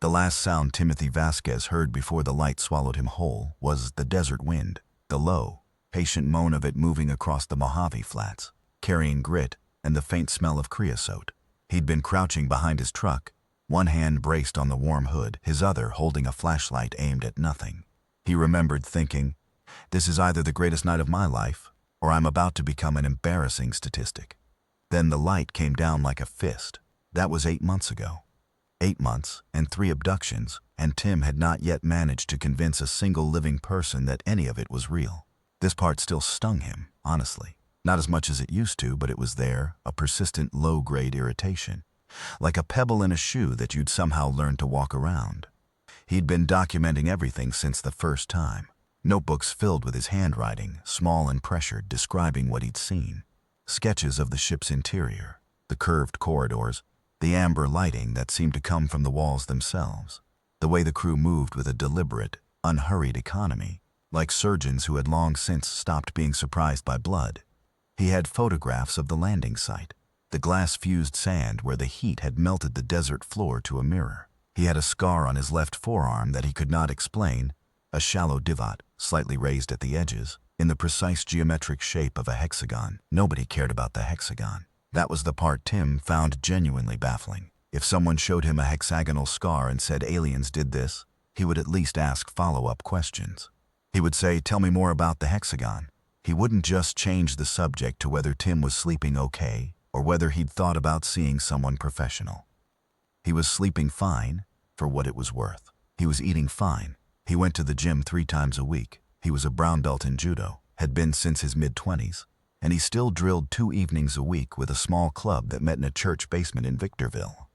The last sound Timothy Vasquez heard before the light swallowed him whole was the desert wind, the low, patient moan of it moving across the Mojave Flats, carrying grit and the faint smell of creosote. He'd been crouching behind his truck, one hand braced on the warm hood, his other holding a flashlight aimed at nothing. He remembered thinking, "This is either the greatest night of my life, or I'm about to become an embarrassing statistic." Then the light came down like a fist. That was 8 months ago. 8 months and 3 abductions, and Tim had not yet managed to convince a single living person that any of it was real. This part still stung him, honestly. Not as much as it used to, but it was there, a persistent low-grade irritation, like a pebble in a shoe that you'd somehow learned to walk around. He'd been documenting everything since the first time. Notebooks filled with his handwriting, small and pressured, describing what he'd seen. Sketches of the ship's interior, the curved corridors, the amber lighting that seemed to come from the walls themselves, the way the crew moved with a deliberate, unhurried economy, like surgeons who had long since stopped being surprised by blood. He had photographs of the landing site, the glass-fused sand where the heat had melted the desert floor to a mirror. He had a scar on his left forearm that he could not explain, a shallow divot, slightly raised at the edges, in the precise geometric shape of a hexagon. Nobody cared about the hexagon. That was the part Tim found genuinely baffling. If someone showed him a hexagonal scar and said aliens did this, he would at least ask follow-up questions. He would say, "Tell me more about the hexagon." He wouldn't just change the subject to whether Tim was sleeping okay or whether he'd thought about seeing someone professional. He was sleeping fine, for what it was worth. He was eating fine. He went to the gym 3 times a week. He was a brown belt in judo, had been since his mid-20s, and he still drilled 2 evenings a week with a small club that met in a church basement in Victorville.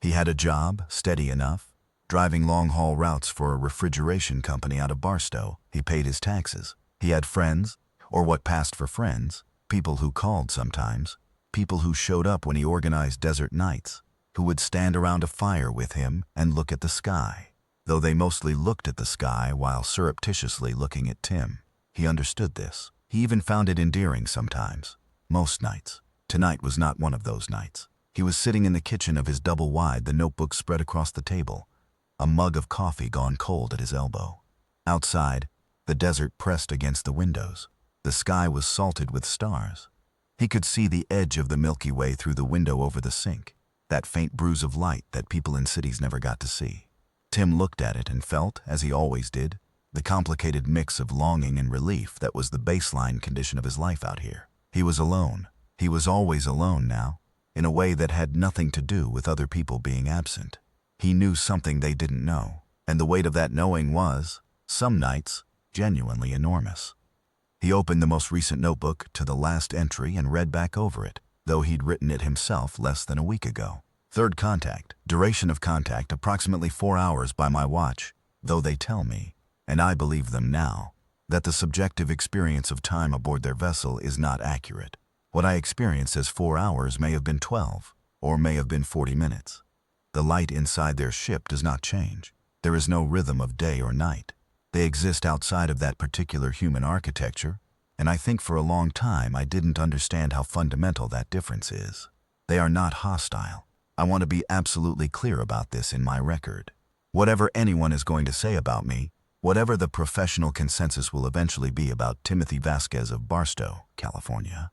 He had a job, steady enough, driving long-haul routes for a refrigeration company out of Barstow. He paid his taxes. He had friends, or what passed for friends, people who called sometimes, people who showed up when he organized desert nights, who would stand around a fire with him and look at the sky, though they mostly looked at the sky while surreptitiously looking at Tim. He understood this. He even found it endearing sometimes. Most nights. Tonight was not one of those nights. He was sitting in the kitchen of his double-wide, the notebook spread across the table, a mug of coffee gone cold at his elbow. Outside, the desert pressed against the windows. The sky was salted with stars. He could see the edge of the Milky Way through the window over the sink, that faint bruise of light that people in cities never got to see. Tim looked at it and felt, as he always did, the complicated mix of longing and relief that was the baseline condition of his life out here. He was alone. He was always alone now, in a way that had nothing to do with other people being absent. He knew something they didn't know, and the weight of that knowing was, some nights, genuinely enormous. He opened the most recent notebook to the last entry and read back over it, though he'd written it himself less than a week ago. Third contact. Duration of contact approximately 4 hours by my watch, though they tell me, and I believe them now, that the subjective experience of time aboard their vessel is not accurate. What I experienced as 4 hours may have been 12, or may have been 40 minutes. The light inside their ship does not change. There is no rhythm of day or night. They exist outside of that particular human architecture, and I think for a long time I didn't understand how fundamental that difference is. They are not hostile. I want to be absolutely clear about this in my record. Whatever anyone is going to say about me, whatever the professional consensus will eventually be about Timothy Vasquez of Barstow, California,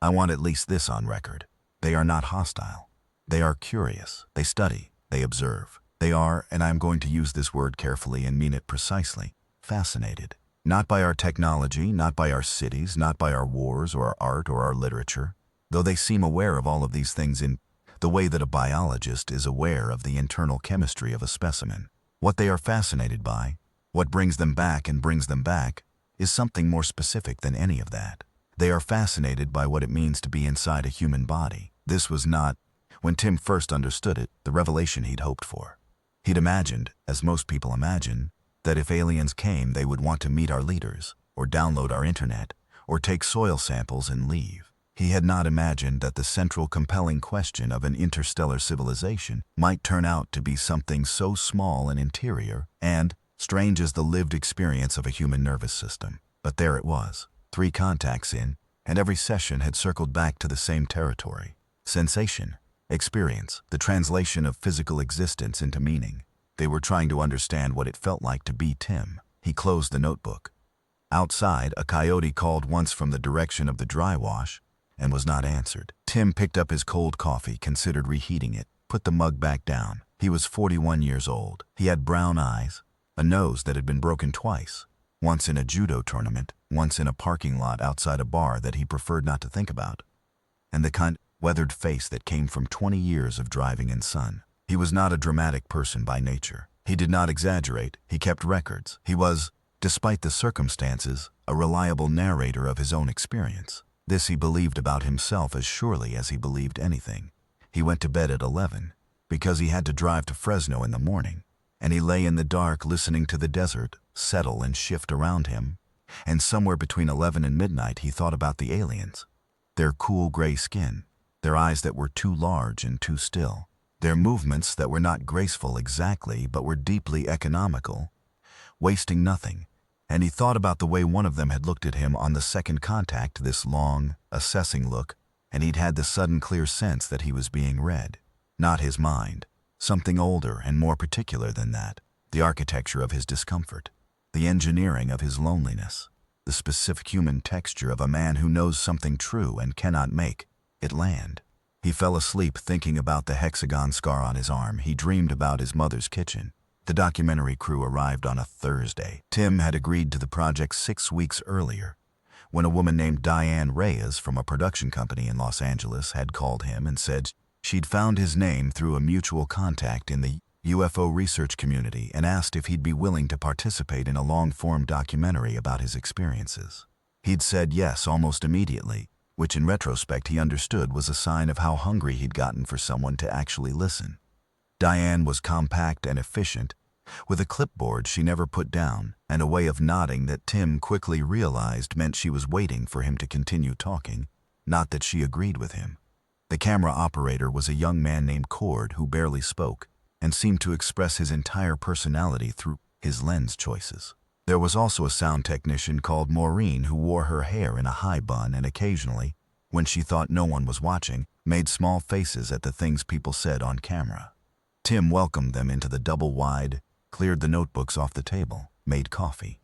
I want at least this on record. They are not hostile. They are curious. They study. They observe. They are, and I am going to use this word carefully and mean it precisely, fascinated. Not by our technology, not by our cities, not by our wars or our art or our literature, though they seem aware of all of these things in the way that a biologist is aware of the internal chemistry of a specimen. What they are fascinated by, what brings them back and brings them back, is something more specific than any of that. They are fascinated by what it means to be inside a human body. This was not, when Tim first understood it, the revelation he'd hoped for. He'd imagined, as most people imagine, that if aliens came, they would want to meet our leaders, or download our internet, or take soil samples and leave. He had not imagined that the central compelling question of an interstellar civilization might turn out to be something so small and interior and strange as the lived experience of a human nervous system. But there it was, 3 contacts in, and every session had circled back to the same territory. Sensation, experience, the translation of physical existence into meaning. They were trying to understand what it felt like to be Tim. He closed the notebook. Outside, a coyote called once from the direction of the dry wash and was not answered. Tim picked up his cold coffee, considered reheating it, put the mug back down. He was 41 years old. He had brown eyes, a nose that had been broken twice, once in a judo tournament, once in a parking lot outside a bar that he preferred not to think about, and the kind, weathered face that came from 20 years of driving in sun. He was not a dramatic person by nature. He did not exaggerate. He kept records. He was, despite the circumstances, a reliable narrator of his own experience. This he believed about himself as surely as he believed anything. He went to bed at 11 because he had to drive to Fresno in the morning, and he lay in the dark listening to the desert settle and shift around him, and somewhere between 11 and midnight he thought about the aliens. Their cool gray skin, their eyes that were too large and too still, their movements that were not graceful exactly but were deeply economical, wasting nothing, and he thought about the way one of them had looked at him on the second contact, this long, assessing look, and he'd had the sudden clear sense that he was being read. Not his mind, something older and more particular than that, the architecture of his discomfort, the engineering of his loneliness, the specific human texture of a man who knows something true and cannot make it land. He fell asleep thinking about the hexagon scar on his arm. He dreamed about his mother's kitchen. The documentary crew arrived on a Thursday. Tim had agreed to the project 6 weeks earlier, when a woman named Diane Reyes from a production company in Los Angeles had called him and said she'd found his name through a mutual contact in the UFO research community and asked if he'd be willing to participate in a long-form documentary about his experiences. He'd said yes almost immediately, which in retrospect he understood was a sign of how hungry he'd gotten for someone to actually listen. Diane was compact and efficient, with a clipboard she never put down and a way of nodding that Tim quickly realized meant she was waiting for him to continue talking, not that she agreed with him. The camera operator was a young man named Cord who barely spoke and seemed to express his entire personality through his lens choices. There was also a sound technician called Maureen who wore her hair in a high bun and occasionally, when she thought no one was watching, made small faces at the things people said on camera. Tim welcomed them into the double-wide, cleared the notebooks off the table, made coffee.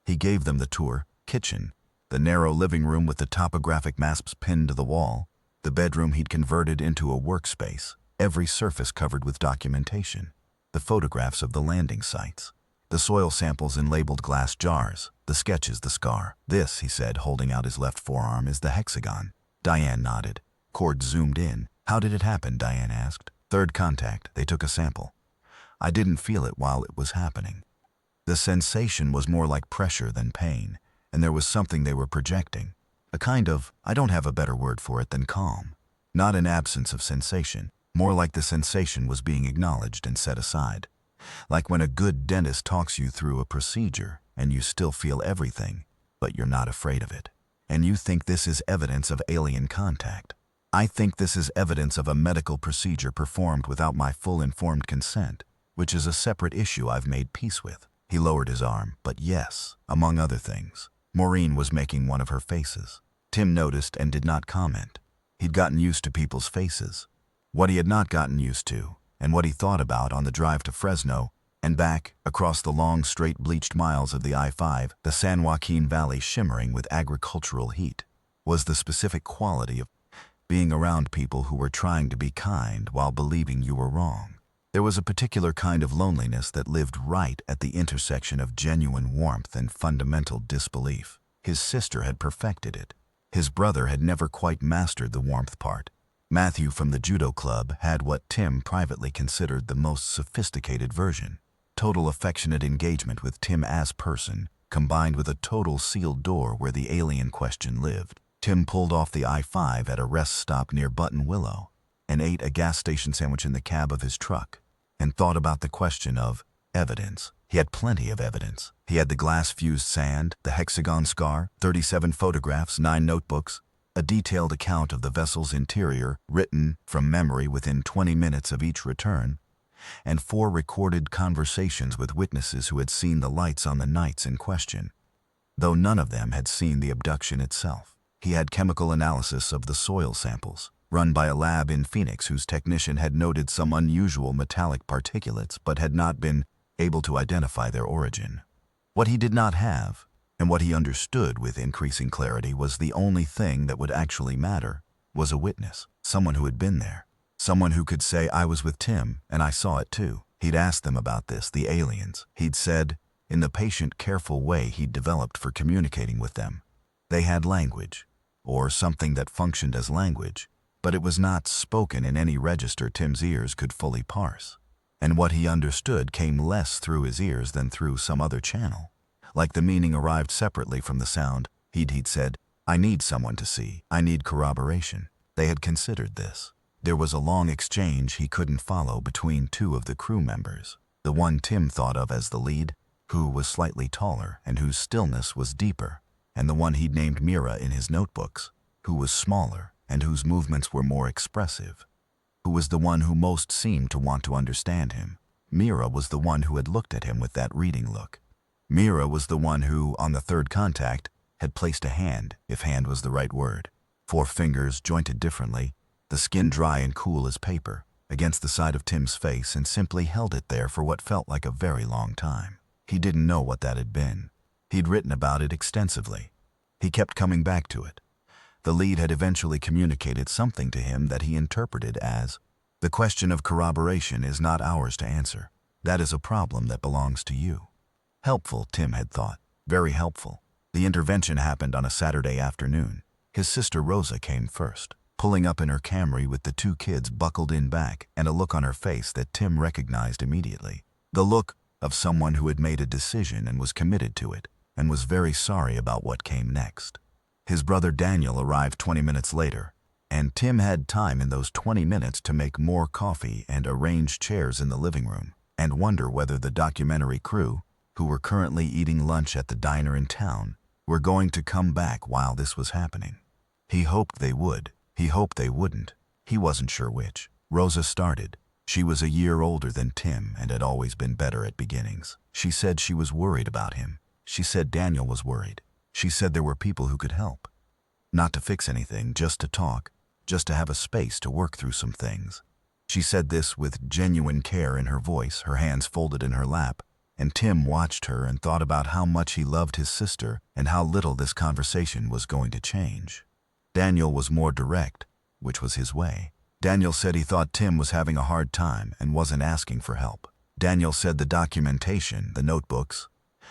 He gave them the tour, kitchen, the narrow living room with the topographic maps pinned to the wall, the bedroom he'd converted into a workspace, every surface covered with documentation, the photographs of the landing sites, the soil samples in labeled glass jars, the sketches, the scar. This, he said, holding out his left forearm, is the hexagon. Diane nodded. Cord zoomed in. How did it happen? Diane asked. Third contact. They took a sample. I didn't feel it while it was happening. The sensation was more like pressure than pain, and there was something they were projecting. A kind of, I don't have a better word for it than calm. Not an absence of sensation, more like the sensation was being acknowledged and set aside. Like when a good dentist talks you through a procedure and you still feel everything, but you're not afraid of it. And you think this is evidence of alien contact. I think this is evidence of a medical procedure performed without my full informed consent, which is a separate issue I've made peace with. He lowered his arm, but yes, among other things. Maureen was making one of her faces. Tim noticed and did not comment. He'd gotten used to people's faces. What he had not gotten used to, and what he thought about on the drive to Fresno and back across the long, straight, bleached miles of the I-5, the San Joaquin Valley shimmering with agricultural heat, was the specific quality of being around people who were trying to be kind while believing you were wrong. There was a particular kind of loneliness that lived right at the intersection of genuine warmth and fundamental disbelief. His sister had perfected it. His brother had never quite mastered the warmth part. Matthew from the judo club had what Tim privately considered the most sophisticated version. Total affectionate engagement with Tim as person, combined with a total sealed door where the alien question lived. Tim pulled off the I-5 at a rest stop near Button Willow and ate a gas station sandwich in the cab of his truck and thought about the question of evidence. He had plenty of evidence. He had the glass-fused sand, the hexagon scar, 37 photographs, 9 notebooks, a detailed account of the vessel's interior, written from memory within 20 minutes of each return, and 4 recorded conversations with witnesses who had seen the lights on the nights in question, though none of them had seen the abduction itself. He had chemical analysis of the soil samples, run by a lab in Phoenix whose technician had noted some unusual metallic particulates but had not been able to identify their origin. What he did not have, and what he understood with increasing clarity, was the only thing that would actually matter was a witness, someone who had been there, someone who could say, "I was with Tim, and I saw it too." He'd asked them about this, the aliens. He'd said, in the patient, careful way he'd developed for communicating with them, they had language, or something that functioned as language, but it was not spoken in any register Tim's ears could fully parse. And what he understood came less through his ears than through some other channel. Like the meaning arrived separately from the sound, he'd said, "I need someone to see. I need corroboration." They had considered this. There was a long exchange he couldn't follow between two of the crew members. The one Tim thought of as the lead, who was slightly taller and whose stillness was deeper, and the one he'd named Mira in his notebooks, who was smaller and whose movements were more expressive, who was the one who most seemed to want to understand him. Mira was the one who had looked at him with that reading look. Mira was the one who, on the third contact, had placed a hand, if hand was the right word, 4 fingers jointed differently, the skin dry and cool as paper, against the side of Tim's face, and simply held it there for what felt like a very long time. He didn't know what that had been. He'd written about it extensively. He kept coming back to it. The lead had eventually communicated something to him that he interpreted as, "The question of corroboration is not ours to answer. That is a problem that belongs to you." Helpful, Tim had thought. Very helpful. The intervention happened on a Saturday afternoon. His sister Rosa came first, pulling up in her Camry with the 2 kids buckled in back and a look on her face that Tim recognized immediately. The look of someone who had made a decision and was committed to it, and was very sorry about what came next. His brother Daniel arrived 20 minutes later, and Tim had time in those 20 minutes to make more coffee and arrange chairs in the living room, and wonder whether the documentary crew, who were currently eating lunch at the diner in town, were going to come back while this was happening. He hoped they would. He hoped they wouldn't. He wasn't sure which. Rosa started. She was a year older than Tim and had always been better at beginnings. She said she was worried about him. She said Daniel was worried. She said there were people who could help. Not to fix anything, just to talk, just to have a space to work through some things. She said this with genuine care in her voice, her hands folded in her lap, and Tim watched her and thought about how much he loved his sister and how little this conversation was going to change. Daniel was more direct, which was his way. Daniel said he thought Tim was having a hard time and wasn't asking for help. Daniel said the documentation, the notebooks,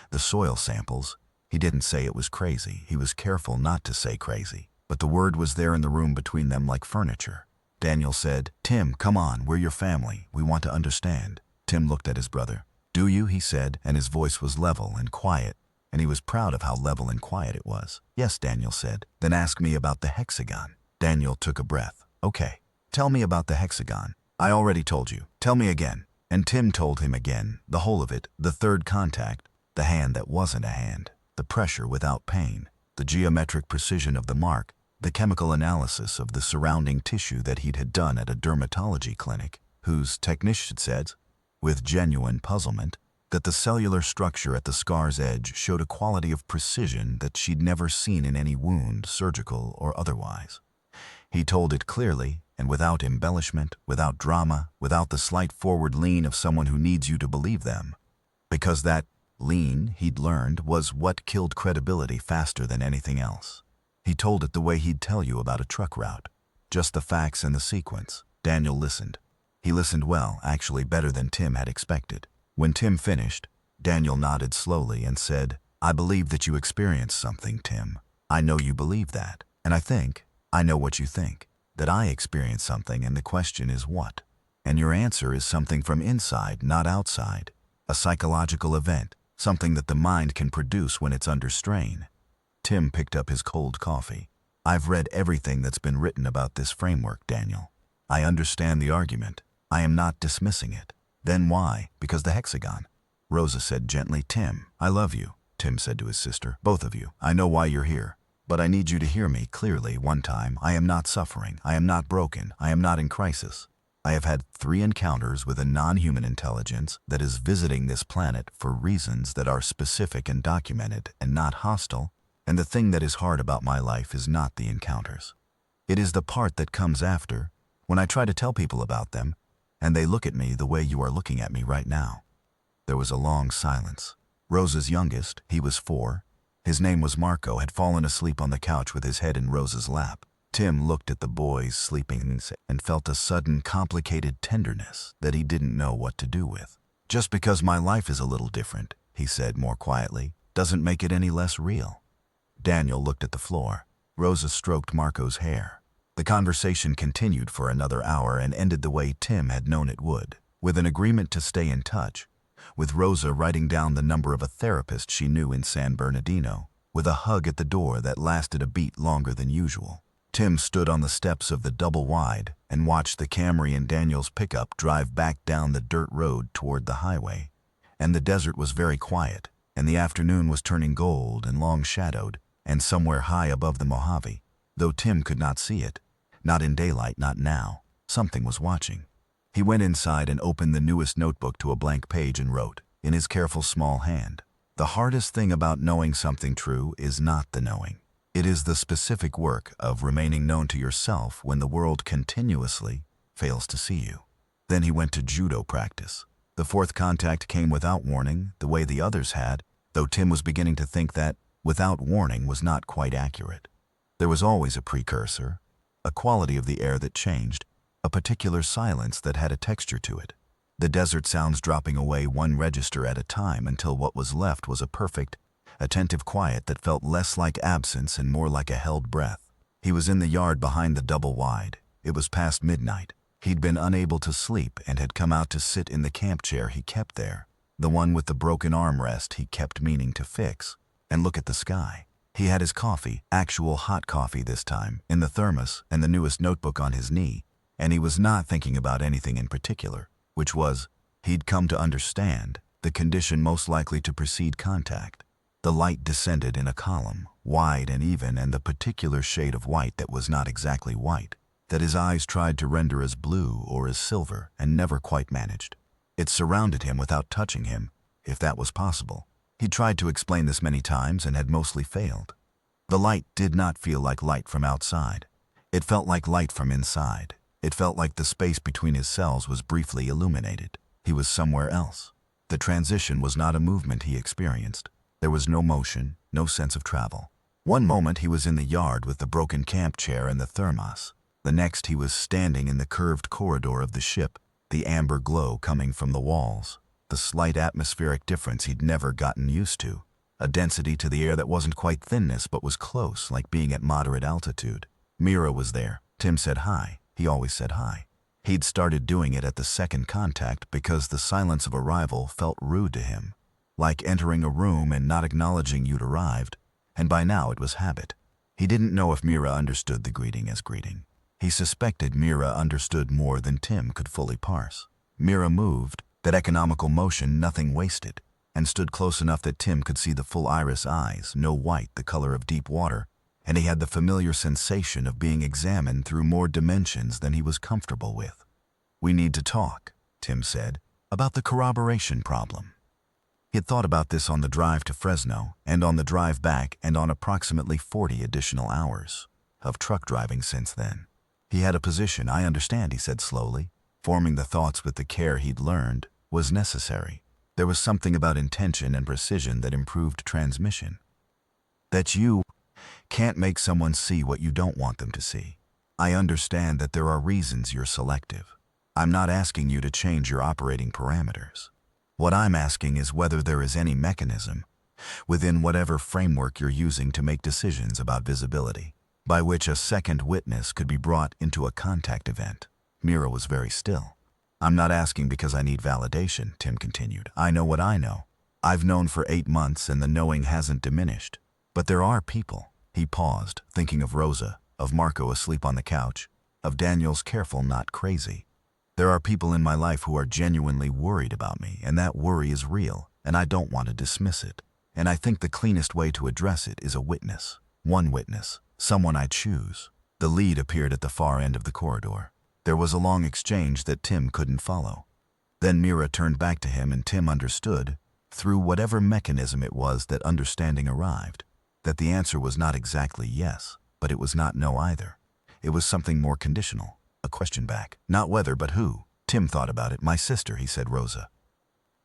the soil samples, he didn't say it was crazy. He was careful not to say crazy, but the word was there in the room between them like furniture. Daniel said, "Tim, come on, we're your family. We want to understand." Tim looked at his brother. "Do you?" he said, and his voice was level and quiet, and he was proud of how level and quiet it was. "Yes," Daniel said. "Then ask me about the hexagon." Daniel took a breath. "Okay, tell me about the hexagon." "I already told you. Tell me again." And Tim told him again, the whole of it, the third contact, the hand that wasn't a hand, the pressure without pain, the geometric precision of the mark, the chemical analysis of the surrounding tissue that he'd had done at a dermatology clinic, whose technician said, with genuine puzzlement, that the cellular structure at the scar's edge showed a quality of precision that she'd never seen in any wound, surgical or otherwise. He told it clearly and without embellishment, without drama, without the slight forward lean of someone who needs you to believe them. Because that lean, he'd learned, was what killed credibility faster than anything else. He told it the way he'd tell you about a truck route. Just the facts and the sequence. Daniel listened. He listened well, actually better than Tim had expected. When Tim finished, Daniel nodded slowly and said, "I believe that you experienced something, Tim. I know you believe that. And I know what you think, that I experienced something, and the question is what? And your answer is something from inside, not outside. A psychological event, something that the mind can produce when it's under strain." Tim picked up his cold coffee. "I've read everything that's been written about this framework, Daniel. I understand the argument. I am not dismissing it." "Then why?" "Because the hexagon." Rosa said gently, "Tim, I love you," Tim said to his sister. "Both of you. I know why you're here. But I need you to hear me clearly one time. I am not suffering. I am not broken. I am not in crisis. I have had 3 encounters with a non-human intelligence that is visiting this planet for reasons that are specific and documented and not hostile, and the thing that is hard about my life is not the encounters. It is the part that comes after, when I try to tell people about them, and they look at me the way you are looking at me right now." There was a long silence. Rosa's youngest, he was 4, his name was Marco, had fallen asleep on the couch with his head in Rosa's lap. Tim looked at the boys sleeping and felt a sudden complicated tenderness that he didn't know what to do with. "Just because my life is a little different," he said more quietly, "doesn't make it any less real." Daniel looked at the floor. Rosa stroked Marco's hair. The conversation continued for another hour and ended the way Tim had known it would, with an agreement to stay in touch, with Rosa writing down the number of a therapist she knew in San Bernardino, with a hug at the door that lasted a beat longer than usual. Tim stood on the steps of the double-wide and watched the Camry and Daniel's pickup drive back down the dirt road toward the highway. And the desert was very quiet, and the afternoon was turning gold and long-shadowed, and somewhere high above the Mojave, though Tim could not see it, not in daylight, not now, something was watching. He went inside and opened the newest notebook to a blank page and wrote, in his careful small hand, "The hardest thing about knowing something true is not the knowing. It is the specific work of remaining known to yourself when the world continuously fails to see you." Then he went to judo practice. The fourth contact came without warning, the way the others had, though Tim was beginning to think that without warning was not quite accurate. There was always a precursor, a quality of the air that changed, a particular silence that had a texture to it. The desert sounds dropping away one register at a time until what was left was a perfect, attentive quiet that felt less like absence and more like a held breath. He was in the yard behind the double-wide. It was past midnight. He'd been unable to sleep and had come out to sit in the camp chair he kept there, the one with the broken armrest he kept meaning to fix, and look at the sky. He had his coffee, actual hot coffee this time, in the thermos and the newest notebook on his knee, and he was not thinking about anything in particular, which was, he'd come to understand, the condition most likely to precede contact. The light descended in a column, wide and even, and the particular shade of white that was not exactly white, that his eyes tried to render as blue or as silver and never quite managed. It surrounded him without touching him, if that was possible. He tried to explain this many times and had mostly failed. The light did not feel like light from outside. It felt like light from inside. It felt like the space between his cells was briefly illuminated. He was somewhere else. The transition was not a movement he experienced. There was no motion, no sense of travel. One moment he was in the yard with the broken camp chair and the thermos. The next he was standing in the curved corridor of the ship, the amber glow coming from the walls. The slight atmospheric difference he'd never gotten used to. A density to the air that wasn't quite thinness but was close, like being at moderate altitude. Mira was there. Tim said hi. He always said hi. He'd started doing it at the second contact because the silence of arrival felt rude to him, like entering a room and not acknowledging you'd arrived, and by now it was habit. He didn't know if Mira understood the greeting as greeting. He suspected Mira understood more than Tim could fully parse. Mira moved, that economical motion nothing wasted, and stood close enough that Tim could see the full iris eyes, no white, the color of deep water, and he had the familiar sensation of being examined through more dimensions than he was comfortable with. "We need to talk," Tim said, "about the corroboration problem." He had thought about this on the drive to Fresno, and on the drive back, and on approximately 40 additional hours of truck driving since then. He had a position, I understand, he said slowly, forming the thoughts with the care he'd learned was necessary. There was something about intention and precision that improved transmission. That you can't make someone see what you don't want them to see. I understand that there are reasons you're selective. I'm not asking you to change your operating parameters. What I'm asking is whether there is any mechanism, within whatever framework you're using to make decisions about visibility, by which a second witness could be brought into a contact event. Mira was very still. "I'm not asking because I need validation," Tim continued. "I know what I know. I've known for 8 months and the knowing hasn't diminished. But there are people." He paused, thinking of Rosa, of Marco asleep on the couch, of Daniel's careful not crazy. "There are people in my life who are genuinely worried about me, and that worry is real, and I don't want to dismiss it. And I think the cleanest way to address it is a witness. One witness, someone I choose." The lead appeared at the far end of the corridor. There was a long exchange that Tim couldn't follow. Then Mira turned back to him and Tim understood, through whatever mechanism it was that understanding arrived, that the answer was not exactly yes, but it was not no either. It was something more conditional. A question back. Not whether, but who. Tim thought about it. My sister, he said. Rosa.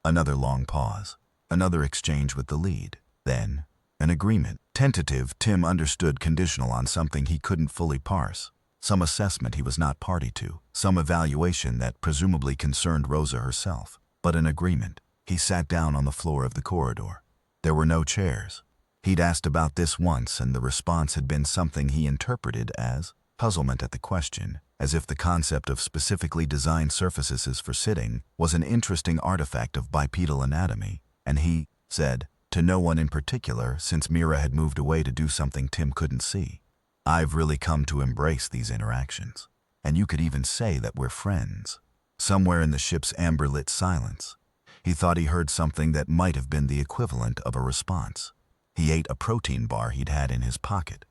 Another long pause. Another exchange with the lead. Then, an agreement. Tentative, Tim understood conditional on something he couldn't fully parse. Some assessment he was not party to. Some evaluation that presumably concerned Rosa herself. But an agreement. He sat down on the floor of the corridor. There were no chairs. He'd asked about this once, and the response had been something he interpreted as puzzlement at the question, as if the concept of specifically designed surfaces for sitting was an interesting artifact of bipedal anatomy, and he said, to no one in particular, since Mira had moved away to do something Tim couldn't see, I've really come to embrace these interactions. And you could even say that we're friends. Somewhere in the ship's amber-lit silence, he thought he heard something that might have been the equivalent of a response. He ate a protein bar he'd had in his pocket.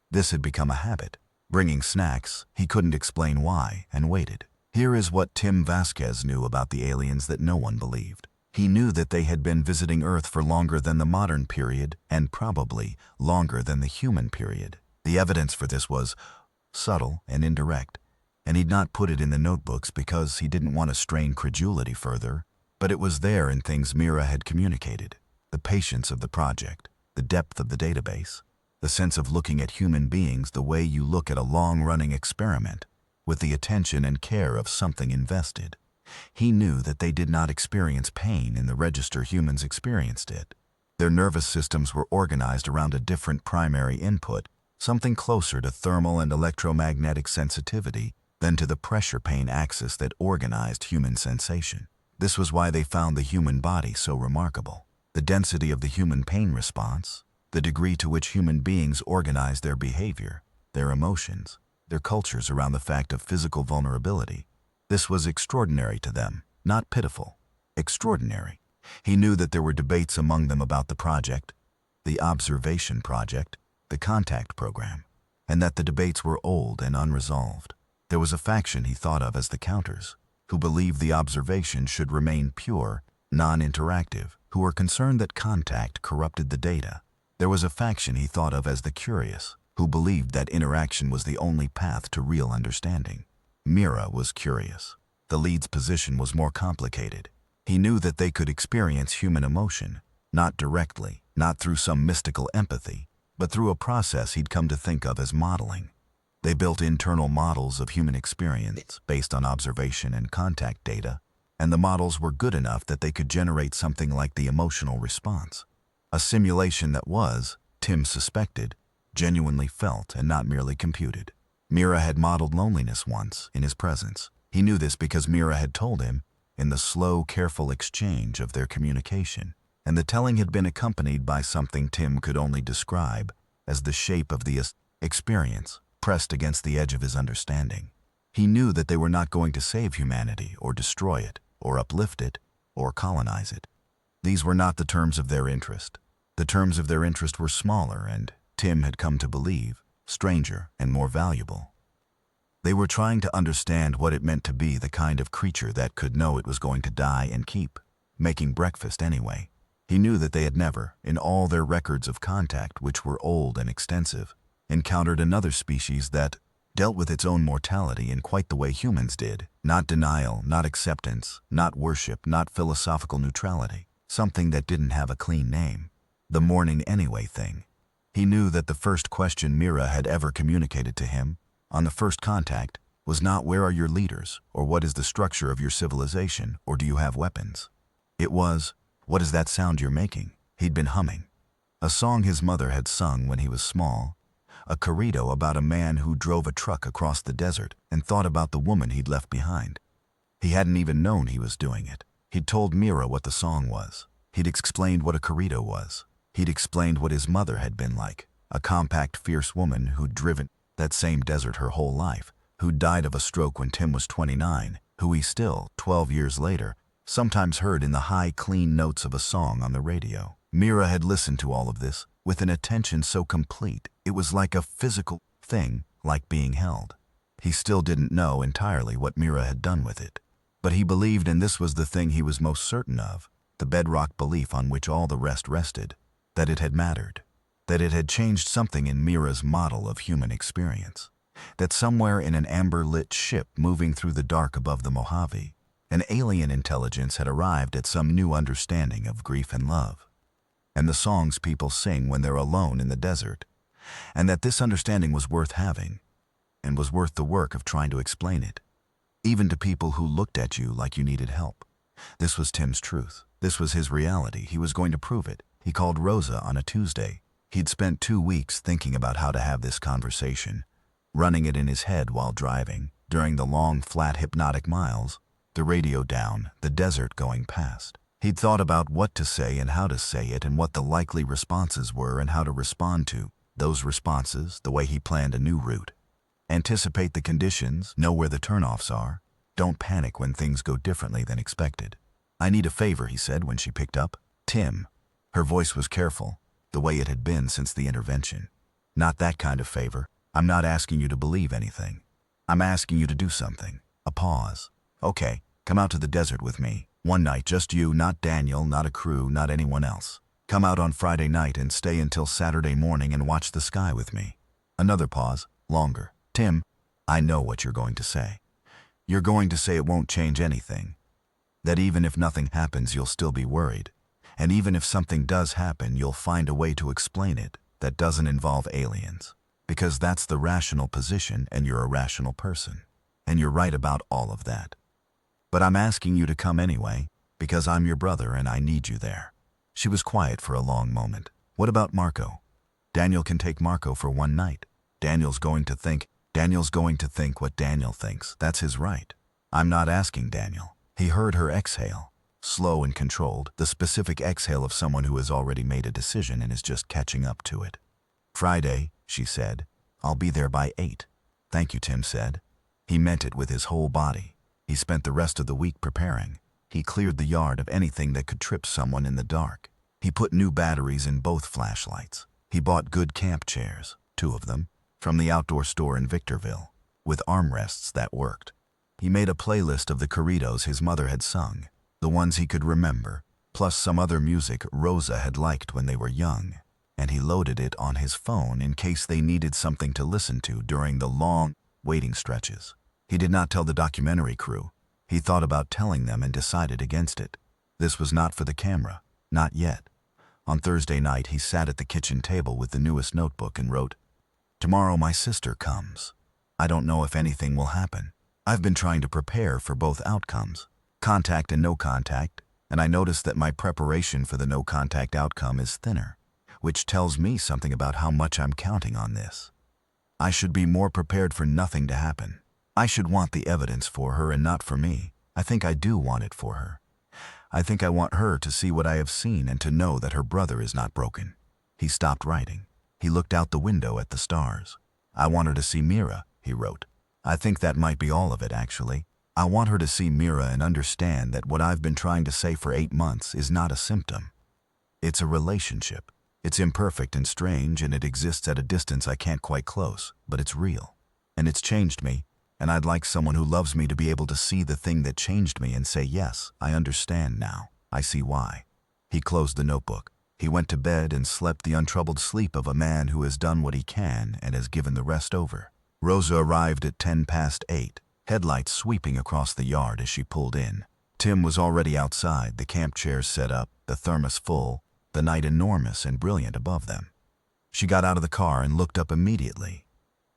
This had become a habit. Bringing snacks, he couldn't explain why, and waited. Here is what Tim Vasquez knew about the aliens that no one believed. He knew that they had been visiting Earth for longer than the modern period, and probably longer than the human period. The evidence for this was subtle and indirect, and he'd not put it in the notebooks because he didn't want to strain credulity further, but it was there in things Mira had communicated. The patience of the project, the depth of the database, the sense of looking at human beings the way you look at a long-running experiment, with the attention and care of something invested. He knew that they did not experience pain in the register humans experienced it. Their nervous systems were organized around a different primary input, something closer to thermal and electromagnetic sensitivity than to the pressure pain axis that organized human sensation. This was why they found the human body so remarkable. The density of the human pain response, the degree to which human beings organize their behavior, their emotions, their cultures around the fact of physical vulnerability. This was extraordinary to them, not pitiful. Extraordinary. He knew that there were debates among them about the project, the observation project, the contact program, and that the debates were old and unresolved. There was a faction he thought of as the counters, who believed the observation should remain pure, non-interactive, who were concerned that contact corrupted the data. There was a faction he thought of as the curious, who believed that interaction was the only path to real understanding. Mira was curious. The lead's position was more complicated. He knew that they could experience human emotion, not directly, not through some mystical empathy, but through a process he'd come to think of as modeling. They built internal models of human experience based on observation and contact data, and the models were good enough that they could generate something like the emotional response. A simulation that was, Tim suspected, genuinely felt and not merely computed. Mira had modeled loneliness once in his presence. He knew this because Mira had told him in the slow, careful exchange of their communication, and the telling had been accompanied by something Tim could only describe as the shape of the experience pressed against the edge of his understanding. He knew that they were not going to save humanity or destroy it or uplift it or colonize it. These were not the terms of their interest. The terms of their interest were smaller and, Tim had come to believe, stranger and more valuable. They were trying to understand what it meant to be the kind of creature that could know it was going to die and keep making breakfast anyway. He knew that they had never, in all their records of contact, which were old and extensive, encountered another species that dealt with its own mortality in quite the way humans did. Not denial, not acceptance, not worship, not philosophical neutrality. Something that didn't have a clean name. The mourning anyway thing. He knew that the first question Mira had ever communicated to him, on the first contact, was not where are your leaders, or what is the structure of your civilization, or do you have weapons? It was, what is that sound you're making? He'd been humming. A song his mother had sung when he was small, a corrido about a man who drove a truck across the desert and thought about the woman he'd left behind. He hadn't even known he was doing it. He'd told Mira what the song was. He'd explained what a corrido was. He'd explained what his mother had been like, a compact, fierce woman who'd driven that same desert her whole life, who'd died of a stroke when Tim was 29, who he still, 12 years later, sometimes heard in the high, clean notes of a song on the radio. Mira had listened to all of this with an attention so complete, it was like a physical thing, like being held. He still didn't know entirely what Mira had done with it, but he believed, and this was the thing he was most certain of, the bedrock belief on which all the rest rested, that it had mattered, that it had changed something in Mira's model of human experience. that somewhere in an amber-lit ship moving through the dark above the Mojave, an alien intelligence had arrived at some new understanding of grief and love, and the songs people sing when they're alone in the desert, and that this understanding was worth having, and was worth the work of trying to explain it, even to people who looked at you like you needed help. This was Tim's truth. This was his reality. He was going to prove it. He called Rosa on a Tuesday. He'd spent 2 weeks thinking about how to have this conversation, running it in his head while driving, during the long, flat, hypnotic miles, the radio down, the desert going past. He'd thought about what to say and how to say it and what the likely responses were and how to respond to those responses, the way he planned a new route. Anticipate the conditions, know where the turnoffs are. Don't panic when things go differently than expected. "I need a favor," he said when she picked up. "Tim." Her voice was careful, the way it had been since the intervention. "Not that kind of favor. I'm not asking you to believe anything. I'm asking you to do something." A pause. "Okay, come out to the desert with me. One night, just you, not Daniel, not a crew, not anyone else. Come out on Friday night and stay until Saturday morning and watch the sky with me." Another pause, longer. "Tim, I know what you're going to say. You're going to say it won't change anything. That even if nothing happens, you'll still be worried. And even if something does happen, you'll find a way to explain it that doesn't involve aliens. Because that's the rational position and you're a rational person. And you're right about all of that. But I'm asking you to come anyway, because I'm your brother and I need you there." She was quiet for a long moment. "What about Marco? Daniel can take Marco for one night. Daniel's going to think what Daniel thinks. That's his right. I'm not asking Daniel." He heard her exhale, slow and controlled, the specific exhale of someone who has already made a decision and is just catching up to it. "Friday," she said. "I'll be there by 8. "Thank you," Tim said. He meant it with his whole body. He spent the rest of the week preparing. He cleared the yard of anything that could trip someone in the dark. He put new batteries in both flashlights. He bought good camp chairs, 2 of them, from the outdoor store in Victorville, with armrests that worked. He made a playlist of the corridos his mother had sung, the ones he could remember, plus some other music Rosa had liked when they were young, and he loaded it on his phone in case they needed something to listen to during the long, waiting stretches. He did not tell the documentary crew. He thought about telling them and decided against it. This was not for the camera, not yet. On Thursday night, he sat at the kitchen table with the newest notebook and wrote, "Tomorrow my sister comes. I don't know if anything will happen. I've been trying to prepare for both outcomes, contact and no contact, and I noticed that my preparation for the no contact outcome is thinner, which tells me something about how much I'm counting on this. I should be more prepared for nothing to happen. I should want the evidence for her and not for me. I think I do want it for her. I think I want her to see what I have seen and to know that her brother is not broken." He stopped writing. He looked out the window at the stars. "I want her to see Mira," he wrote. "I think that might be all of it, actually. I want her to see Mira and understand that what I've been trying to say for 8 months is not a symptom. It's a relationship. It's imperfect and strange, and it exists at a distance I can't quite close, but it's real. And it's changed me, and I'd like someone who loves me to be able to see the thing that changed me and say, yes, I understand now. I see why." He closed the notebook. He went to bed and slept the untroubled sleep of a man who has done what he can and has given the rest over. Rosa arrived at 8:10, headlights sweeping across the yard as she pulled in. Tim was already outside, the camp chairs set up, the thermos full, the night enormous and brilliant above them. She got out of the car and looked up immediately.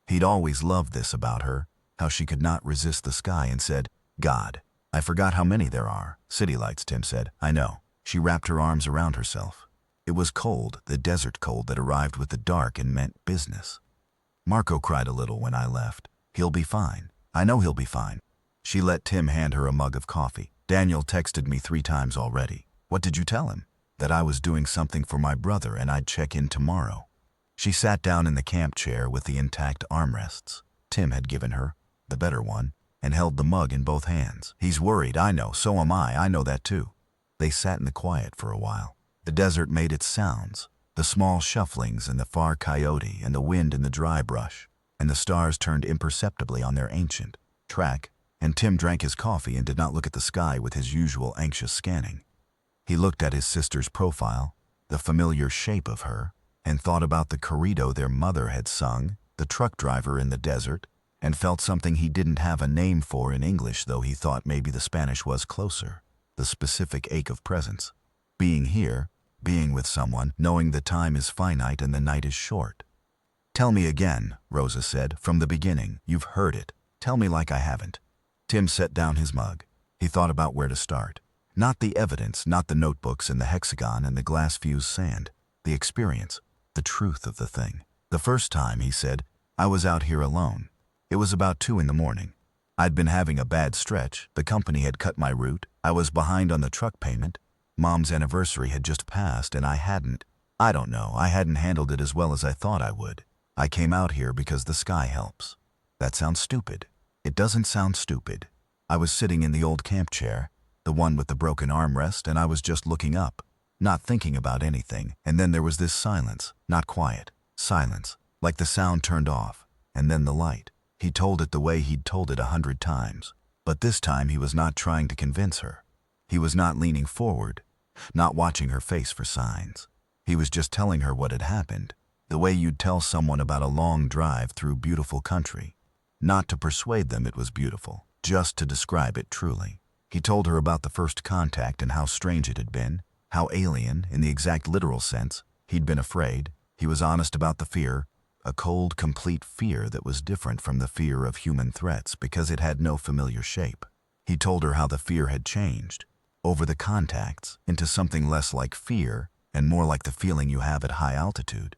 He'd always loved this about her, how she could not resist the sky, and said, "God, I forgot how many there are." "City lights," Tim said. "I know." She wrapped her arms around herself. It was cold, the desert cold that arrived with the dark and meant business. "Marco cried a little when I left. He'll be fine. I know he'll be fine." She let Tim hand her a mug of coffee. "Daniel texted me 3 times already." "What did you tell him?" "That I was doing something for my brother and I'd check in tomorrow." She sat down in the camp chair with the intact armrests Tim had given her, the better one, and held the mug in both hands. "He's worried, I know, so am I know that too." They sat in the quiet for a while. The desert made its sounds, the small shufflings and the far coyote and the wind in the dry brush, and the stars turned imperceptibly on their ancient track, and Tim drank his coffee and did not look at the sky with his usual anxious scanning. He looked at his sister's profile, the familiar shape of her, and thought about the corrido their mother had sung the truck driver in the desert, and felt something he didn't have a name for in English, though he thought maybe the Spanish was closer. The specific ache of presence. Being here, being with someone, knowing the time is finite and the night is short. "Tell me again," Rosa said, "from the beginning. You've heard it. Tell me like I haven't." Tim set down his mug. He thought about where to start. Not the evidence, not the notebooks and the hexagon and the glass-fused sand. The experience, the truth of the thing. "The first time," he said, "I was out here alone. It was about 2 in the morning. I'd been having a bad stretch. The company had cut my route. I was behind on the truck payment. Mom's anniversary had just passed and I hadn't handled it as well as I thought I would. I came out here because the sky helps." That sounds stupid. It doesn't sound stupid. I was sitting in the old camp chair, the one with the broken armrest, and I was just looking up, not thinking about anything, and then there was this silence, not quiet, silence, like the sound turned off, and then the light. He told it the way he'd told it 100 times, but this time he was not trying to convince her. He was not leaning forward, not watching her face for signs. He was just telling her what had happened, the way you'd tell someone about a long drive through beautiful country. Not to persuade them it was beautiful, just to describe it truly. He told her about the first contact and how strange it had been, how alien, in the exact literal sense. He'd been afraid. He was honest about the fear, a cold, complete fear that was different from the fear of human threats because it had no familiar shape. He told her how the fear had changed, over the contacts, into something less like fear and more like the feeling you have at high altitude,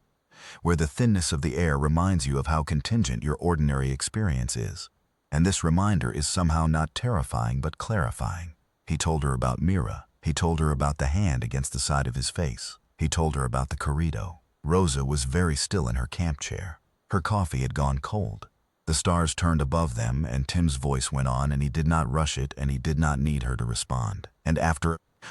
where the thinness of the air reminds you of how contingent your ordinary experience is. And this reminder is somehow not terrifying but clarifying. He told her about Mira. He told her about the hand against the side of his face. He told her about the corrido. Rosa was very still in her camp chair. Her coffee had gone cold. The stars turned above them, and Tim's voice went on, and he did not rush it, and he did not need her to respond. And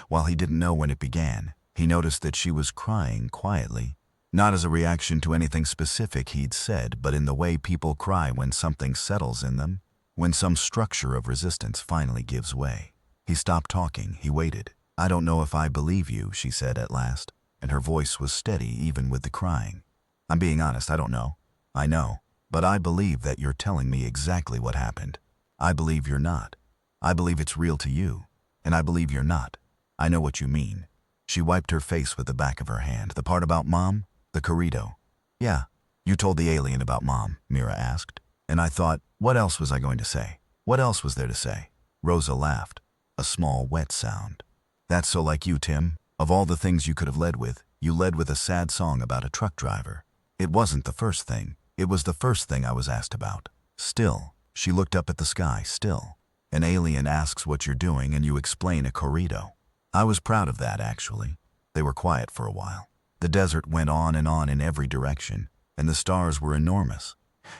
while he didn't know when it began, he noticed that she was crying quietly, not as a reaction to anything specific he'd said, but in the way people cry when something settles in them, when some structure of resistance finally gives way. He stopped talking. He waited. "I don't know if I believe you," she said at last, and her voice was steady even with the crying. "I'm being honest, I don't know. I know. But I believe that you're telling me exactly what happened. I believe you're not. I believe it's real to you. And I believe you're not. I know what you mean." She wiped her face with the back of her hand. "The part about Mom? The corrido?" "Yeah. You told the alien about Mom," Mira asked. "And I thought, what else was I going to say? What else was there to say?" Rosa laughed. A small, wet sound. "That's so like you, Tim. Of all the things you could have led with, you led with a sad song about a truck driver. It wasn't the first thing. It was the first thing I was asked about." Still, she looked up at the sky, still. "An alien asks what you're doing and you explain a corrido." I was proud of that, actually. They were quiet for a while. The desert went on in every direction, and the stars were enormous.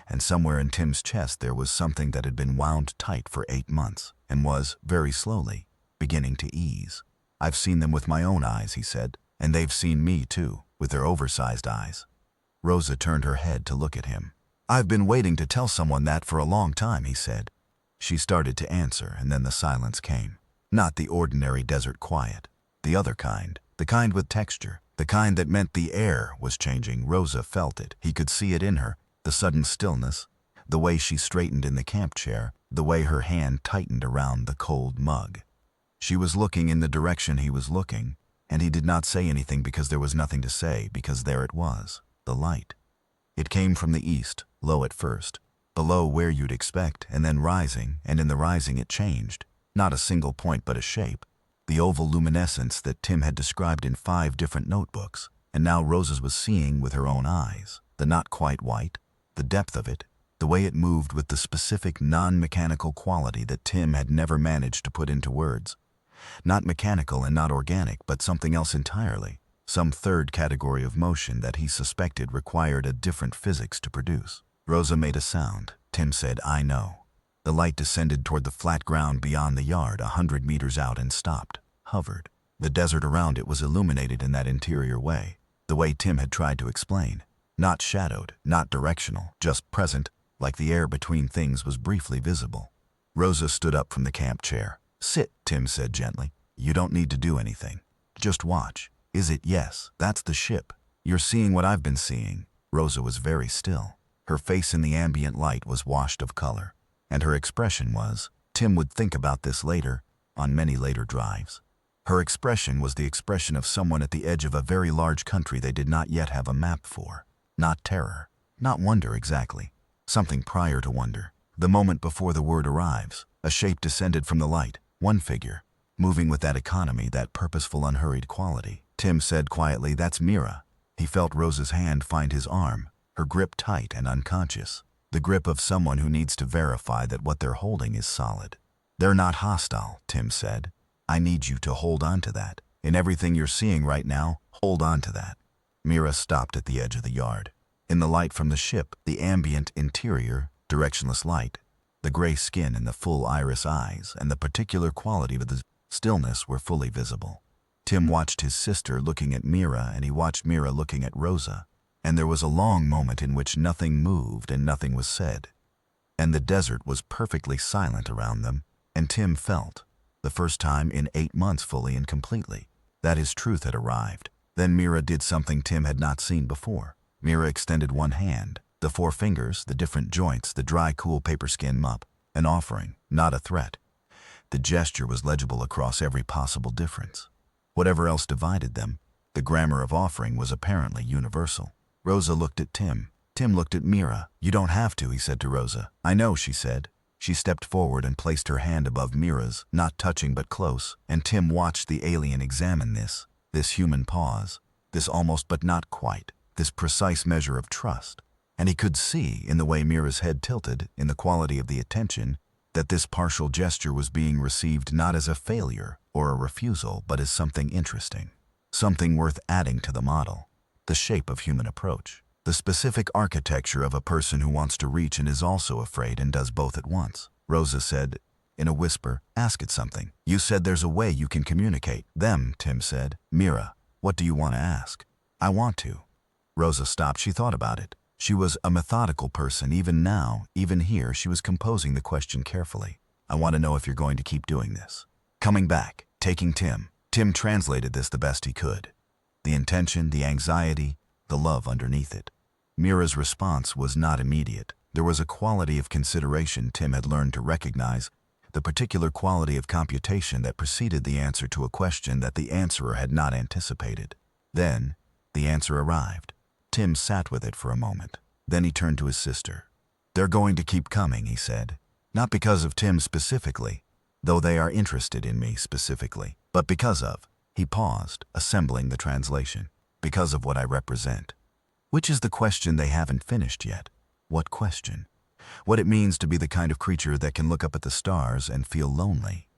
And somewhere in Tim's chest there was something that had been wound tight for 8 months, and was, very slowly, beginning to ease. "I've seen them with my own eyes," he said, "and they've seen me too, with their oversized eyes." Rosa turned her head to look at him. "I've been waiting to tell someone that for a long time," he said. She started to answer, and then the silence came. Not the ordinary desert quiet. The other kind. The kind with texture. The kind that meant the air was changing. Rosa felt it. He could see it in her. The sudden stillness. The way she straightened in the camp chair. The way her hand tightened around the cold mug. She was looking in the direction he was looking, and he did not say anything because there was nothing to say, because there it was. The light. It came from the east, low at first, below where you'd expect, and then rising, and in the rising it changed. Not a single point but a shape. The oval luminescence that Tim had described in 5 different notebooks, and now Rosa was seeing with her own eyes. The not quite white, the depth of it, the way it moved with the specific non-mechanical quality that Tim had never managed to put into words. Not mechanical and not organic, but something else entirely. Some third category of motion that he suspected required a different physics to produce. Rosa made a sound. Tim said, "I know." The light descended toward the flat ground beyond the yard, 100 meters out, and stopped, hovered. The desert around it was illuminated in that interior way, the way Tim had tried to explain. Not shadowed, not directional, just present, like the air between things was briefly visible. Rosa stood up from the camp chair. "Sit," Tim said gently. "You don't need to do anything. Just watch." "Is it?" "Yes, that's the ship. You're seeing what I've been seeing." Rosa was very still. Her face in the ambient light was washed of color, and her expression was, Tim would think about this later, on many later drives. Her expression was the expression of someone at the edge of a very large country they did not yet have a map for. Not terror, not wonder exactly. Something prior to wonder. The moment before the word arrives, a shape descended from the light, one figure, moving with that economy, that purposeful, unhurried quality. Tim said quietly, "That's Mira." He felt Rosa's hand find his arm, her grip tight and unconscious. The grip of someone who needs to verify that what they're holding is solid. "They're not hostile," Tim said. "I need you to hold on to that. In everything you're seeing right now, hold on to that." Mira stopped at the edge of the yard. In the light from the ship, the ambient interior, directionless light, the gray skin and the full iris eyes, and the particular quality of the stillness were fully visible. Tim watched his sister looking at Mira, and he watched Mira looking at Rosa, and there was a long moment in which nothing moved and nothing was said. And the desert was perfectly silent around them, and Tim felt, the first time in 8 months fully and completely, that his truth had arrived. Then Mira did something Tim had not seen before. Mira extended one hand, the 4 fingers, the different joints, the dry, cool paper skin mop, an offering, not a threat. The gesture was legible across every possible difference. Whatever else divided them, the grammar of offering was apparently universal. Rosa looked at Tim. Tim looked at Mira. "You don't have to," he said to Rosa. "I know," she said. She stepped forward and placed her hand above Mira's, not touching but close, and Tim watched the alien examine this human pause, this almost but not quite, this precise measure of trust. And he could see, in the way Mira's head tilted, in the quality of the attention, that this partial gesture was being received not as a failure or a refusal, but as something interesting, something worth adding to the model, the shape of human approach, the specific architecture of a person who wants to reach and is also afraid and does both at once. Rosa said, in a whisper, "Ask it something. You said there's a way you can communicate." "Them," Tim said. "Mira, what do you want to ask?" "I want to." Rosa stopped. She thought about it. She was a methodical person. Even now, even here, she was composing the question carefully. "I want to know if you're going to keep doing this." Coming back, taking Tim. Tim translated this the best he could. The intention, the anxiety, the love underneath it. Mira's response was not immediate. There was a quality of consideration Tim had learned to recognize, the particular quality of computation that preceded the answer to a question that the answerer had not anticipated. Then, the answer arrived. Tim sat with it for a moment. Then he turned to his sister. "They're going to keep coming," he said. "Not because of Tim specifically, though they are interested in me specifically, but because of," he paused, assembling the translation, "because of what I represent." Which is the question they haven't finished yet. What question? What it means to be the kind of creature that can look up at the stars and feel lonely.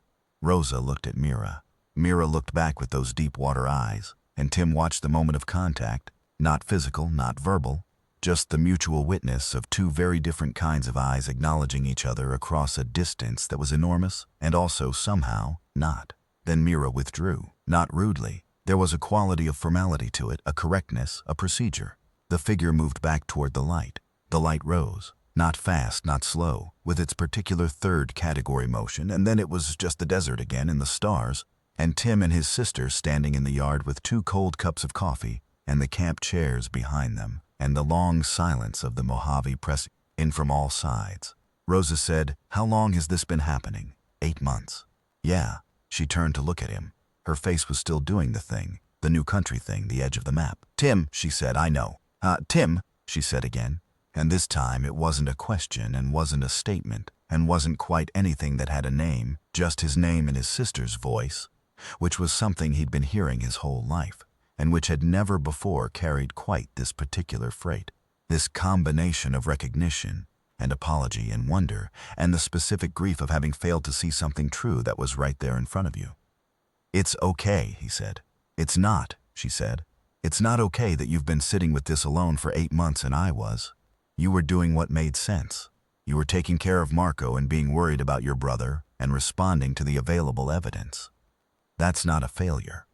Rosa looked at Mira. Mira looked back with those deep water eyes, and Tim watched the moment of contact, not physical, not verbal, just the mutual witness of 2 very different kinds of eyes acknowledging each other across a distance that was enormous and also somehow not. Then Mira withdrew, not rudely. There was a quality of formality to it, a correctness, a procedure. The figure moved back toward the light. The light rose, not fast, not slow, with its particular 3rd category motion, and then it was just the desert again and the stars, and Tim and his sister standing in the yard with 2 cold cups of coffee, and the camp chairs behind them, and the long silence of the Mojave pressing in from all sides. Rosa said, "How long has this been happening?" 8 months. "Yeah." She turned to look at him. Her face was still doing the thing, the new country thing, the edge of the map. "Tim," she said, "I know." Tim," she said again. And this time it wasn't a question and wasn't a statement and wasn't quite anything that had a name, just his name and his sister's voice, which was something he'd been hearing his whole life, and which had never before carried quite this particular freight, this combination of recognition and apology and wonder and the specific grief of having failed to see something true that was right there in front of you. "It's okay," he said. "It's not," she said. "It's not okay that you've been sitting with this alone for 8 months and I was. You were doing what made sense. You were taking care of Marco and being worried about your brother and responding to the available evidence. That's not a failure.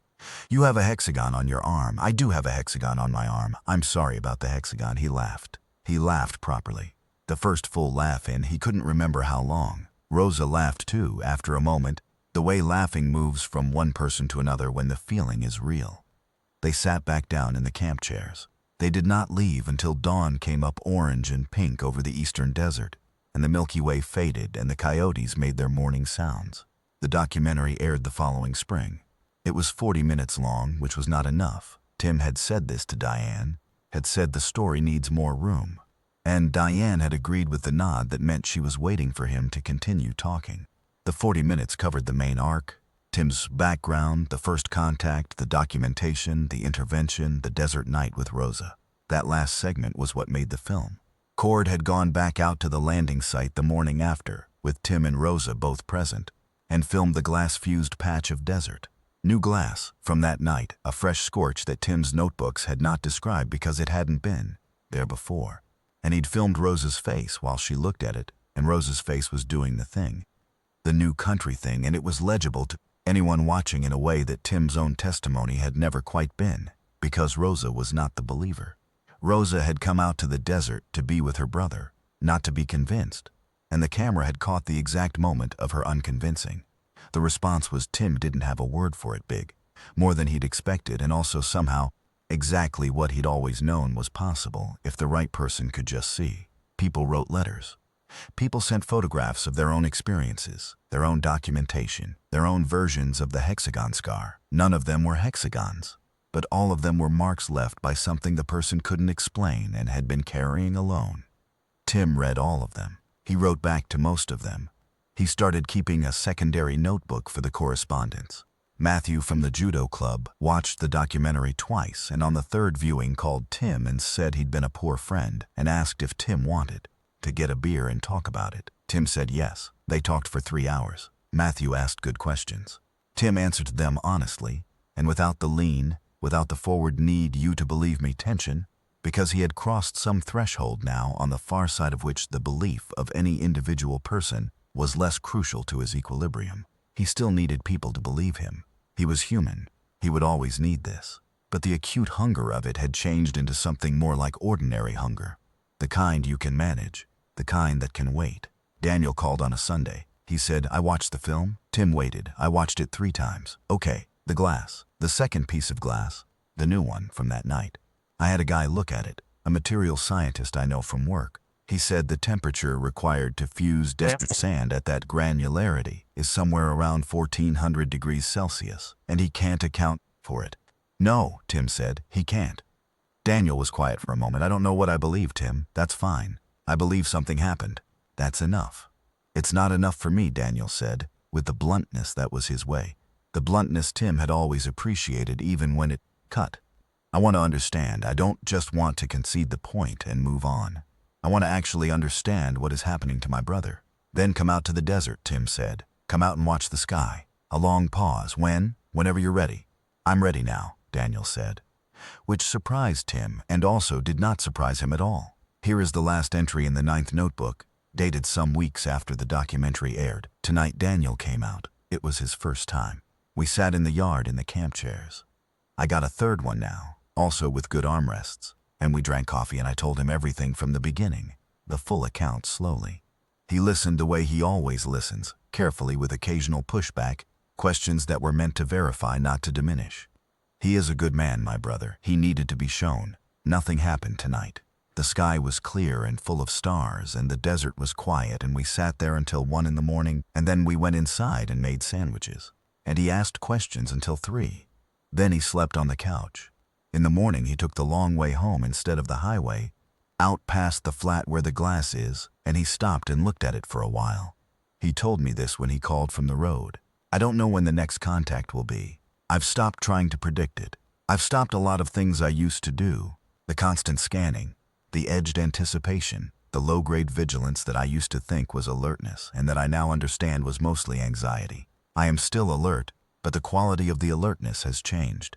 You have a hexagon on your arm. I do have a hexagon on my arm. I'm sorry about the hexagon." He laughed. He laughed properly. The first full laugh in he couldn't remember how long. Rosa laughed too, after a moment, the way laughing moves from one person to another when the feeling is real. They sat back down in the camp chairs. They did not leave until dawn came up orange and pink over the eastern desert, and the Milky Way faded and the coyotes made their morning sounds. The documentary aired the following spring. It was 40 minutes long, which was not enough. Tim had said this to Diane, had said the story needs more room. And Diane had agreed with the nod that meant she was waiting for him to continue talking. The 40 minutes covered the main arc, Tim's background, the first contact, the documentation, the intervention, the desert night with Rosa. That last segment was what made the film. Cord had gone back out to the landing site the morning after, with Tim and Rosa both present, and filmed the glass-fused patch of desert. New glass, from that night, a fresh scorch that Tim's notebooks had not described because it hadn't been there before. And he'd filmed Rosa's face while she looked at it, and Rosa's face was doing the thing. The new country thing, and it was legible to anyone watching in a way that Tim's own testimony had never quite been, because Rosa was not the believer. Rosa had come out to the desert to be with her brother, not to be convinced, and the camera had caught the exact moment of her unconvincing. The response was Tim didn't have a word for it big, more than he'd expected, and also somehow exactly what he'd always known was possible if the right person could just see. People wrote letters. People sent photographs of their own experiences, their own documentation, their own versions of the hexagon scar. None of them were hexagons, but all of them were marks left by something the person couldn't explain and had been carrying alone. Tim read all of them. He wrote back to most of them. He started keeping a secondary notebook for the correspondence. Matthew from the judo club watched the documentary twice, and on the third viewing called Tim and said he'd been a poor friend and asked if Tim wanted to get a beer and talk about it. Tim said yes. They talked for 3 hours. Matthew asked good questions. Tim answered them honestly, and without the lean, without the forward need you to believe me tension, because he had crossed some threshold now on the far side of which the belief of any individual person was less crucial to his equilibrium. He still needed people to believe him. He was human. He would always need this. But the acute hunger of it had changed into something more like ordinary hunger. The kind you can manage. The kind that can wait. Daniel called on a Sunday. He said, I watched the film. Tim waited. I watched it 3 times. Okay, the glass. The second piece of glass. The new one from that night. I had a guy look at it. A material scientist I know from work. He said the temperature required to fuse desert sand at that granularity is somewhere around 1400 degrees Celsius, and he can't account for it. No, Tim said, he can't. Daniel was quiet for a moment. I don't know what I believe, Tim. That's fine. I believe something happened. That's enough. It's not enough for me, Daniel said, with the bluntness that was his way. The bluntness Tim had always appreciated even when it cut. I want to understand. I don't just want to concede the point and move on. I want to actually understand what is happening to my brother. Then come out to the desert, Tim said. Come out and watch the sky. A long pause. Whenever you're ready. I'm ready now, Daniel said. Which surprised Tim and also did not surprise him at all. Here is the last entry in the 9th notebook, dated some weeks after the documentary aired. Tonight Daniel came out. It was his first time. We sat in the yard in the camp chairs. I got a third one now, also with good armrests. And we drank coffee and I told him everything from the beginning, the full account slowly. He listened the way he always listens, carefully with occasional pushback, questions that were meant to verify, not to diminish. He is a good man, my brother. He needed to be shown. Nothing happened tonight. The sky was clear and full of stars, and the desert was quiet, and we sat there until 1 in the morning, and then we went inside and made sandwiches. And he asked questions until 3. Then he slept on the couch. In the morning he took the long way home instead of the highway, out past the flat where the glass is, and he stopped and looked at it for a while. He told me this when he called from the road. I don't know when the next contact will be. I've stopped trying to predict it. I've stopped a lot of things I used to do. The constant scanning, the edged anticipation, the low-grade vigilance that I used to think was alertness and that I now understand was mostly anxiety. I am still alert, but the quality of the alertness has changed.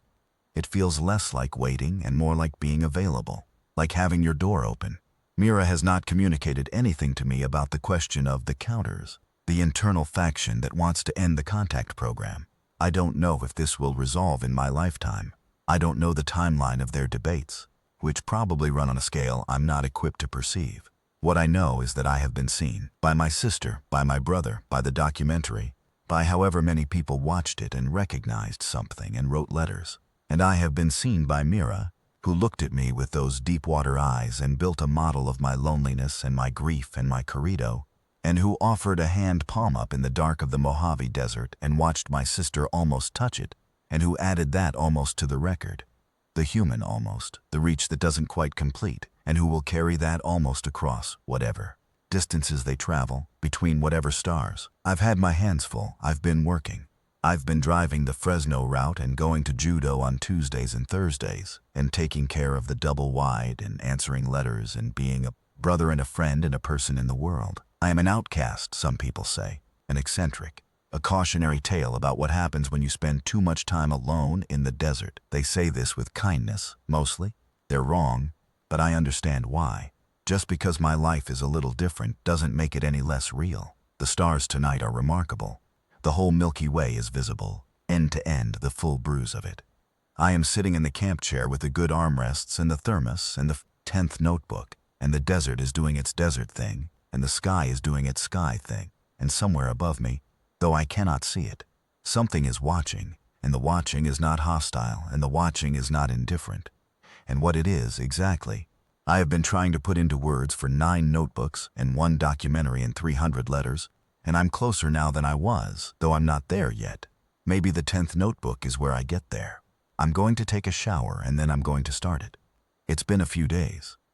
It feels less like waiting and more like being available, like having your door open. Mira has not communicated anything to me about the question of the counters, the internal faction that wants to end the contact program. I don't know if this will resolve in my lifetime. I don't know the timeline of their debates, which probably run on a scale I'm not equipped to perceive. What I know is that I have been seen by my sister, by my brother, by the documentary, by however many people watched it and recognized something and wrote letters. And I have been seen by Mira, who looked at me with those deep-water eyes and built a model of my loneliness and my grief and my corrido, and who offered a hand palm up in the dark of the Mojave Desert and watched my sister almost touch it, and who added that almost to the record. The human almost, the reach that doesn't quite complete, and who will carry that almost across whatever distances they travel, between whatever stars. I've had my hands full. I've been working. I've been driving the Fresno route and going to judo on Tuesdays and Thursdays, and taking care of the double wide and answering letters and being a brother and a friend and a person in the world. I am an outcast, some people say, an eccentric, a cautionary tale about what happens when you spend too much time alone in the desert. They say this with kindness, mostly. They're wrong, but I understand why. Just because my life is a little different doesn't make it any less real. The stars tonight are remarkable. The whole Milky Way is visible, end to end, the full bruise of it. I am sitting in the camp chair with the good armrests and the thermos and the 10th notebook, and the desert is doing its desert thing, and the sky is doing its sky thing, and somewhere above me, though I cannot see it, something is watching, and the watching is not hostile, and the watching is not indifferent. And what it is, exactly, I have been trying to put into words for 9 notebooks and 1 documentary and 300 letters, and I'm closer now than I was, though I'm not there yet. Maybe the 10th notebook is where I get there. I'm going to take a shower and then I'm going to start it. It's been a few days.